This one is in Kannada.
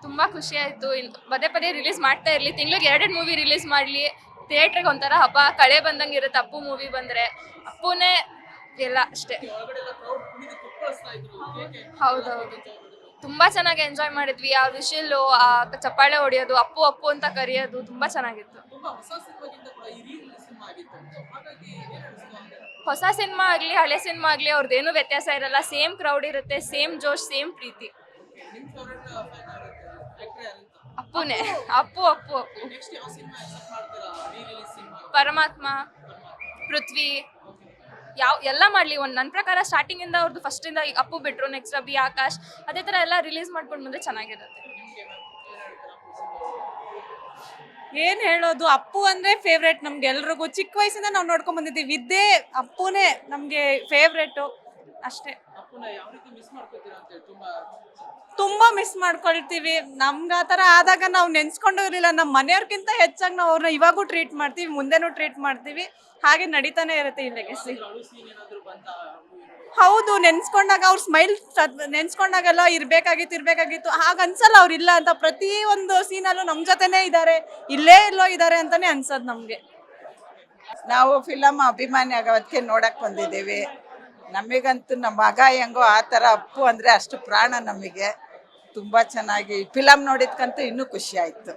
ತುಂಬಾ ಖುಷಿ ಆಯ್ತು. ಪದೇ ಪದೇ ರಿಲೀಸ್ ಮಾಡ್ತಾ ಇರ್ಲಿ, ತಿಂಗ್ಳಿಗೆ 2 ಮೂವಿ ರಿಲೀಸ್ ಮಾಡ್ಲಿ. ಥಿಯೇಟ್ರಿಗೆ ಒಂಥರ ಹಬ್ಬ, ಕಳೆ ಬಂದಂಗೆ ಇರುತ್ತೆ ಅಪ್ಪು ಮೂವಿ ಬಂದ್ರೆ. ಅಪ್ಪುನೇ ಎಲ್ಲ ಅಷ್ಟೇ. ಹೌದೌದು, ತುಂಬಾ ಚೆನ್ನಾಗಿ ಎಂಜಾಯ್ ಮಾಡಿದ್ವಿ. ಆ ವಿಶಿಲ್ಲು, ಆ ಚಪ್ಪಾಳೆ ಹೊಡಿಯೋದು, ಅಪ್ಪು ಅಪ್ಪು ಅಂತ ಕರೆಯೋದು ತುಂಬಾ ಚೆನ್ನಾಗಿತ್ತು. ಹೊಸ ಸಿನಿಮಾ ಆಗ್ಲಿ ಹಳೆ ಸಿನಿಮಾ ಆಗ್ಲಿ ಅವ್ರದ್ದೇನು ವ್ಯತ್ಯಾಸ ಇರಲ್ಲ. ಸೇಮ್ ಕ್ರೌಡ್ ಇರುತ್ತೆ, ಸೇಮ್ ಜೋಶ್, ಸೇಮ್ ಪ್ರೀತಿ. ಅಪ್ಪುನೇ, ಅಪ್ಪು ಅಪ್ಪು ಅಪ್ಪು. ಪರಮಾತ್ಮ, ಪೃಥ್ವಿ, ಎಲ್ಲ ಮಾಡ್ಲಿ. ನನ್ನ ಪ್ರಕಾರ ಸ್ಟಾರ್ಟಿಂಗ್ ಇಂದ ಅವ್ರದ್ದು ಫಸ್ಟ್ ಇಂದ ಈಗ ಅಪ್ಪು ಬಿಟ್ರು, ನೆಕ್ಸ್ಟ್ ಅಭಿ, ಆಕಾಶ್, ಅದೇ ತರ ಎಲ್ಲ ರಿಲೀಸ್ ಮಾಡ್ಕೊಂಡು ಬಂದ್ರೆ ಚೆನ್ನಾಗಿರುತ್ತೆ. ಏನ್ ಹೇಳೋದು, ಅಪ್ಪು ಅಂದ್ರೆ ಫೇವ್ರೇಟ್ ನಮ್ಗೆಲ್ರಿಗೂ. ಚಿಕ್ಕ ವಯಸ್ಸಿಂದ ನಾವು ನೋಡ್ಕೊಂಡ್ ಬಂದಿದ್ದೀವಿ. ವಿದ್ಯೆ ಅಪ್ಪುನೇ ನಮ್ಗೆ ಫೇವ್ರೇಟು ಅಷ್ಟೇ. ತುಂಬಾ ಮಿಸ್ ಮಾಡ್ಕೊಳ್ತೀವಿ. ನಮ್ಗೆ ಆ ಥರ ಆದಾಗ ನಾವು ನೆನ್ಸ್ಕೊಂಡು ಇರಲಿಲ್ಲ. ನಮ್ಮ ಮನೆಯವ್ರಿಗಿಂತ ಹೆಚ್ಚಾಗಿ ನಾವು ಅವ್ರನ್ನ ಇವಾಗೂ ಟ್ರೀಟ್ ಮಾಡ್ತೀವಿ, ಮುಂದೆನೂ ಟ್ರೀಟ್ ಮಾಡ್ತೀವಿ. ಹಾಗೆ ನಡೀತಾನೆ ಇರುತ್ತೆ ಈ ಲೆಗಸಿ. ಹೌದು, ನೆನ್ಸ್ಕೊಂಡಾಗ ಅವ್ರ ಸ್ಮೈಲ್ ನೆನ್ಸ್ಕೊಂಡಾಗೆಲ್ಲ ಇರ್ಬೇಕಾಗಿತ್ತು ಹಾಗ ಅನ್ಸಲ್ಲ. ಅವ್ರು ಇಲ್ಲ ಅಂತ ಪ್ರತಿ ಒಂದು ಸೀನಲ್ಲೂ ನಮ್ ಜೊತೆನೇ ಇದ್ದಾರೆ, ಇಲ್ಲೇ ಎಲ್ಲೋ ಇದ್ದಾರೆ ಅಂತಾನೆ ಅನ್ಸದ್ ನಮ್ಗೆ. ನಾವು ಫಿಲಮ್ ಅಭಿಮಾನಿ ಆಗವತ್ತಿಗೆ ನೋಡಕ್ ಬಂದಿದ್ದೀವಿ. ನಮಗಂತೂ ನಮ್ಮ ಮಗ ಹೆಂಗೋ ಆ ಥರ ಅಪ್ಪು ಅಂದರೆ ಅಷ್ಟು ಪ್ರಾಣ ನಮಗೆ. ತುಂಬ ಚೆನ್ನಾಗಿ ಫಿಲಮ್ ನೋಡಿದ್ಕಂತೂ ಇನ್ನೂ ಖುಷಿ ಆಯಿತು.